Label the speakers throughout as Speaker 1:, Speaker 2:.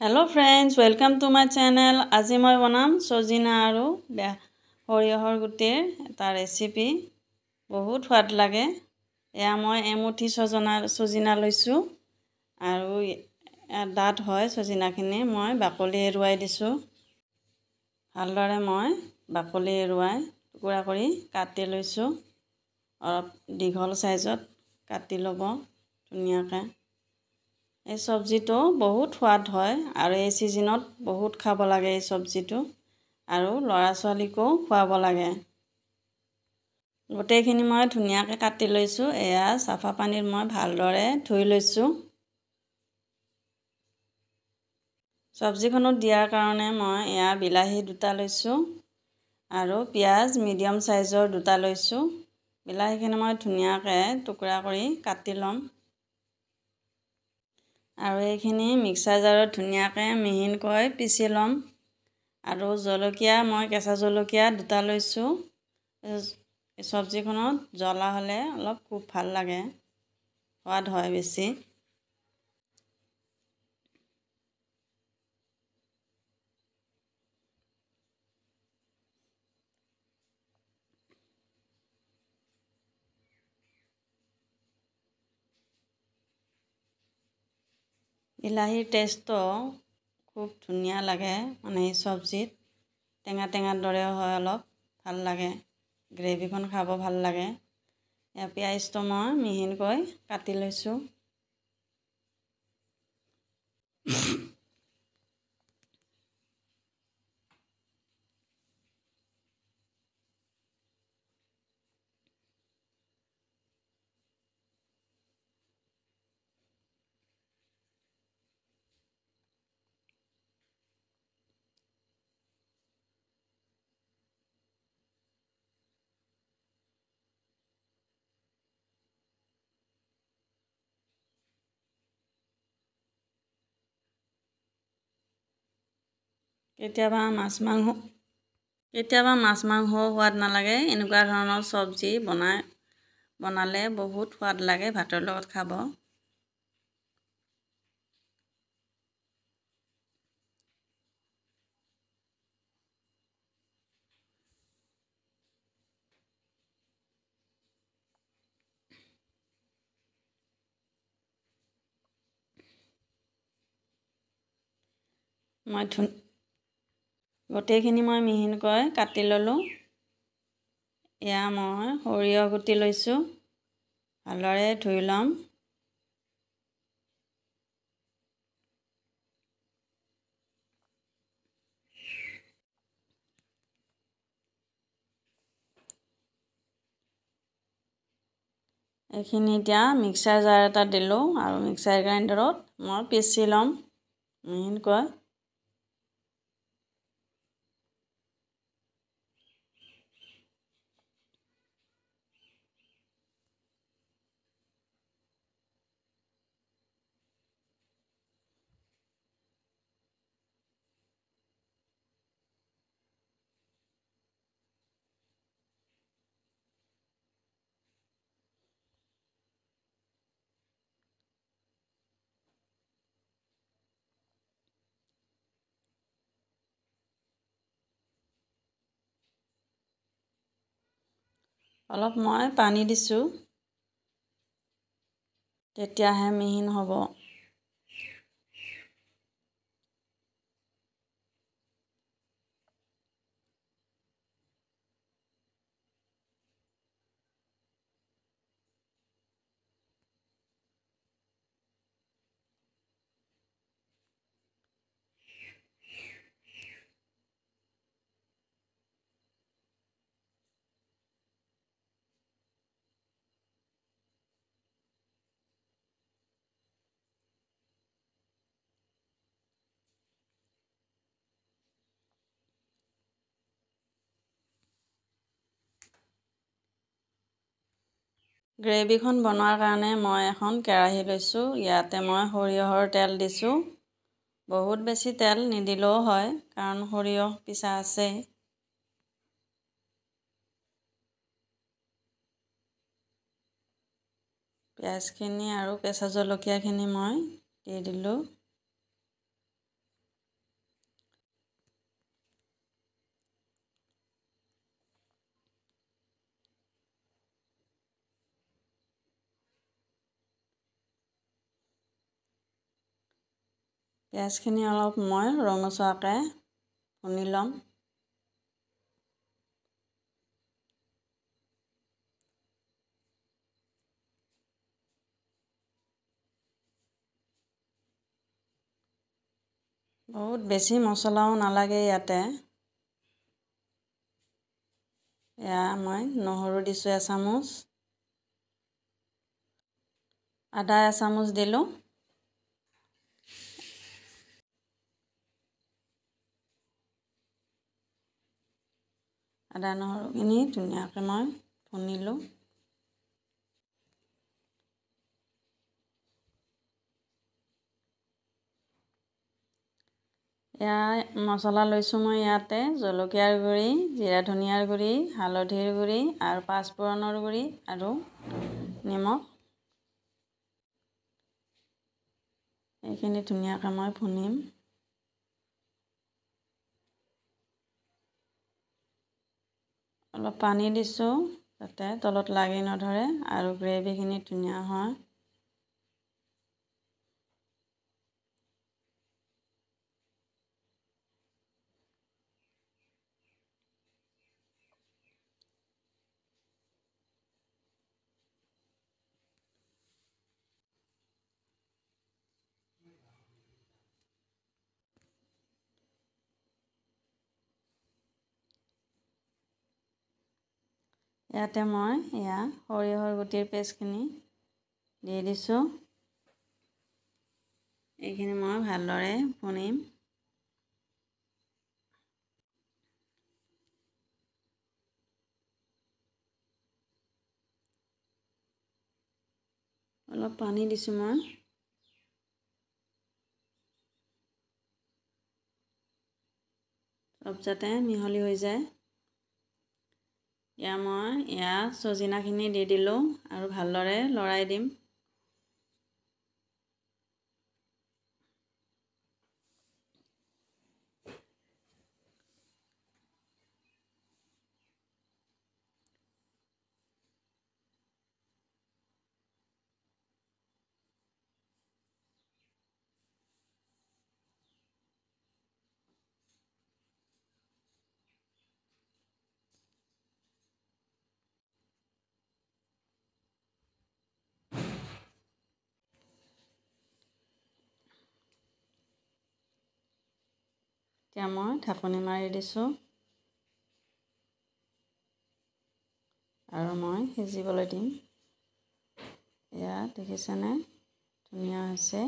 Speaker 1: Hello friends, welcome to my channel. আজি মই বনাম সজিনা আৰু সৰিয়হৰ গুটিৰ এটা ৰেচিপি। বহুত সোৱাদ লাগে। এয়া মই এমুঠি সজিনা লৈছো আৰু ডাঠ হয় সজিনাখিনি মই বাকলি এৰুৱাই দিছো। ভালদৰে মই বাকলি এৰুৱাই টুকুৰা কৰি কাটি লৈছো। অলপ দীঘল সাইজত কাটি ল'ব ধুনীয়াকৈ। এই সবজিটো বহুত সোৱাদ হয় আৰু এই সিজনত বহুত খাব লাগে এই সবজিটো আৰু লৰা ছোৱালীকো খুৱাব লাগে। গোটেইখিনি মই ধুনীয়াকৈ কাটি লৈছো। এয়া সাফা পানীত মই ভালদৰে ধুই লৈছো। সবজিখনত দিয়াৰ কাৰণে মই এয়া বিলাহী দুটা লৈছো আৰু পিয়াজ মিডিয়াম সাইজৰ দুটা লৈছো। বিলাহীখিনি মই ধুনীয়াকৈ টুকুৰা কৰি কাটি ল'ম। আৰু এইখিনি মিক্সাৰ জাৰত ধুনীয়াকৈ মিহিনকৈ পিচি ল'ম। আৰু জলকীয়া মই কেঁচা জলকীয়া দুটা লৈছো। সবজিখনত জ্বলা হ'লে অলপ খুব ভাল লাগে, সোৱাদ হয় বেছি। বিলাহীৰ টেষ্টটো খুব ধুনীয়া লাগে, মানে এই সবজিত টেঙা টেঙাৰ দৰেও হয়, অলপ ভাল লাগে। গ্ৰেভিখন খাব ভাল লাগে। এয়া পিঁয়াজটো মই মিহিনকৈ কাটি লৈছো। কেতিয়াবা মাছ মাংস সোৱাদ নালাগে, এনেকুৱা ধৰণৰ সবজি বনালে বহুত সোৱাদ লাগে ভাতৰ লগত খাব। গোটেইখিনি মই মিহিনকৈ কাটি ল'লোঁ। এয়া মই সৰিয়হ গুটি লৈছোঁ, ভালদৰে ধুই ল'ম। এইখিনি এতিয়া মিক্সাৰ জাৰ এটা দিলোঁ আৰু মিক্সাৰ গ্ৰাইণ্ডাৰত মই পিচি ল'ম মিহিনকৈ। অলপ মই পানী দিছোঁ, তেতিয়াহে মিহিন হ'ব। গ্ৰেভিখন বনোৱাৰ কাৰণে মই এখন কেৰাহী লৈছোঁ। ইয়াতে মই সৰিয়হৰ তেল দিছোঁ। বহুত বেছি তেল নিদিলেও হয়, কাৰণ সৰিয়হ পিছা আছে। পিঁয়াজখিনি আৰু কেঁচা জলকীয়াখিনি মই দি দিলোঁ। পিঁয়াজখিনি অলপ মই ৰঙচুৱাকৈ ভুনি ল'ম। বহুত বেছি মছলাও নালাগে ইয়াতে। এয়া মই নহৰু দিছোঁ এচামুচ, আদা এচামুচ দিলোঁ। আদা নহৰুখিনি ধুনীয়াকৈ মই ভুনিলোঁ। এয়া মছলা লৈছোঁ মই ইয়াতে জলকীয়াৰ গুড়ি, জিৰা ধনিয়াৰ গুড়ি, হালধিৰ গুড়ি আৰু পাঁচফোৰণৰ গুড়ি আৰু নিমখ। এইখিনি ধুনীয়াকৈ মই ভুনিম। অলপ পানী দিছোঁ যাতে তলত লাগি নধৰে আৰু গ্ৰেভিখিনি ধুনীয়া হয়। ইয়াতে মই সৰিয়হৰ গুটিৰ পেষ্টখিনি দি দিছোঁ। এইখিনি মই ভালদৰে ভুনিম। অলপ পানী দিছোঁ মই। চব যাতে মিহলি হৈ যায়। মই চজিনাখিনি দি দিলোঁ আৰু ভালদৰে লৰাই দিম। এতিয়া মই ঢাকনি মাৰি দিছোঁ আৰু মই সিজিবলৈ দিম। এয়া দেখিছেনে ধুনীয়া হৈছে।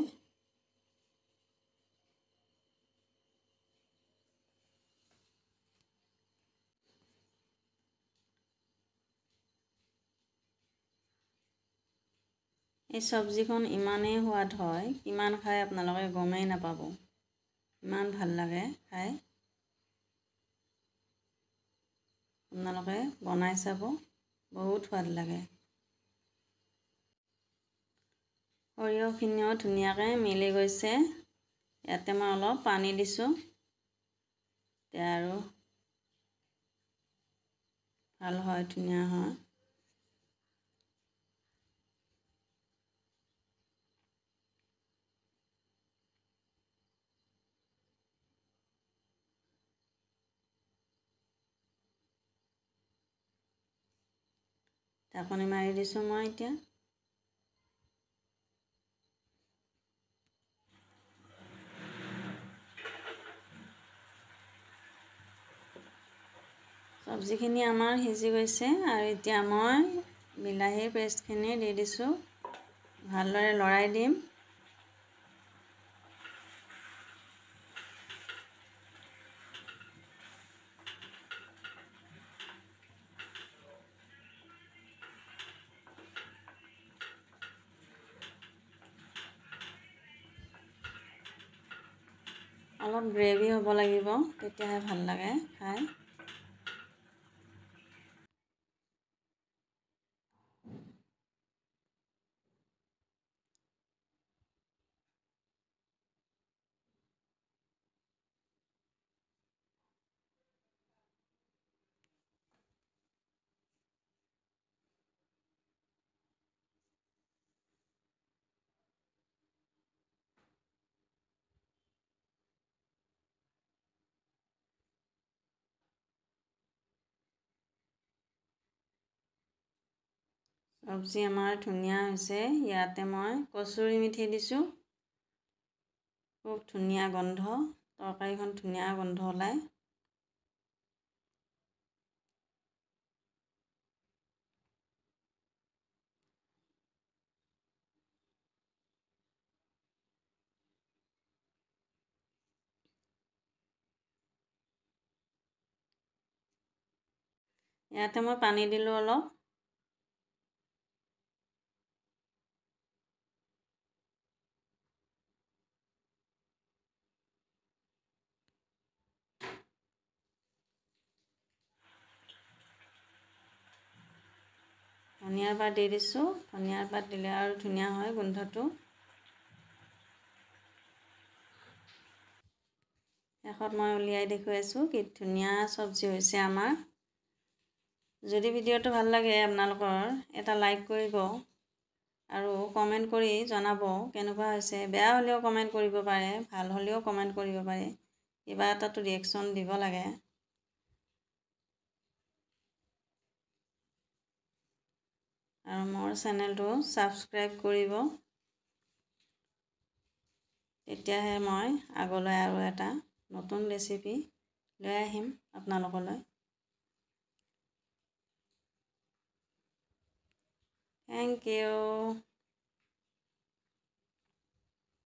Speaker 1: এই চব্জিখন ইমানেই সোৱাদ হয়, কিমান খাই আপোনালোকে গমেই নাপাব। ইমান ভাল লাগে খাই। আপোনালোকে বনাই চাব, বহুত সোৱাদ লাগে। সৰিয়হখিনিও ধুনীয়াকৈ মিলি গৈছে। ইয়াতে মই অলপ পানী দিছোঁ। এতিয়া আৰু ভাল হয়, ধুনীয়া হয়। ঢাকনি মাৰি দিছোঁ মই এতিয়া। চব্জিখিনি আমাৰ সিজি গৈছে আৰু এতিয়া মই বিলাহীৰ পেষ্টখিনি দি দিছোঁ। ভালদৰে লৰাই দিম। অলপ গ্ৰেভি হ'ব লাগিব, তেতিয়াহে ভাল লাগে খাই। চব্জি আমাৰ ধুনীয়া হৈছে। ইয়াতে মই কচুৰি মেথি দিছোঁ। খুব ধুনীয়া গোন্ধ, তৰকাৰীখন ধুনীয়া গোন্ধ ওলায়। ইয়াতে মই পানী দিলোঁ অলপ। ধনিয়াৰ পাত দি দিছোঁ। ধনিয়াৰ পাত দিলে আৰু ধুনীয়া হয় গোন্ধটো। শেষত মই উলিয়াই দেখুৱাইছোঁ কি ধুনীয়া চব্জি হৈছে আমাৰ। যদি ভিডিঅ'টো ভাল লাগে আপোনালোকৰ এটা লাইক কৰিব আৰু কমেণ্ট কৰি জনাব কেনেকুৱা হৈছে। বেয়া হ'লেও কমেণ্ট কৰিব পাৰে, ভাল হ'লেও কমেণ্ট কৰিব পাৰে। কিবা এটাতো ৰিয়েকশ্যন দিব লাগে। আৰু মোৰ চেনেলটো ছাবস্ক্ৰাইব কৰিব, তেতিয়াহে মই আগলৈ আৰু এটা নতুন ৰেচিপি লৈ আহিম আপোনালোকলৈ। Thank U.